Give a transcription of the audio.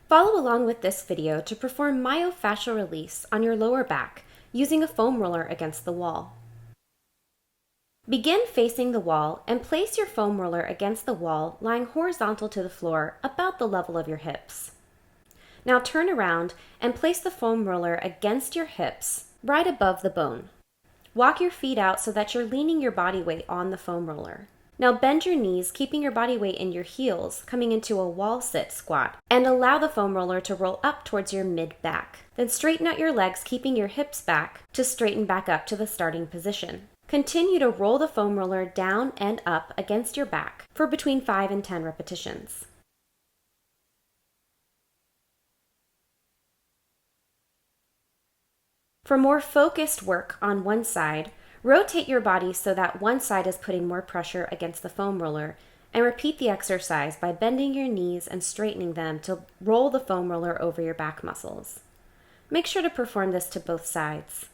Follow along with this video to perform myofascial release on your lower back using a foam roller against the wall. Begin facing the wall and place your foam roller against the wall lying horizontal to the floor about the level of your hips. Now turn around and place the foam roller against your hips right above the bone. Walk your feet out so that you're leaning your body weight on the foam roller. Now bend your knees, keeping your body weight in your heels, coming into a wall sit squat, and allow the foam roller to roll up towards your mid-back. Then straighten out your legs, keeping your hips back to straighten back up to the starting position. Continue to roll the foam roller down and up against your back for between 5 and 10 repetitions. For more focused work on one side, rotate your body so that one side is putting more pressure against the foam roller, and repeat the exercise by bending your knees and straightening them to roll the foam roller over your back muscles. Make sure to perform this to both sides.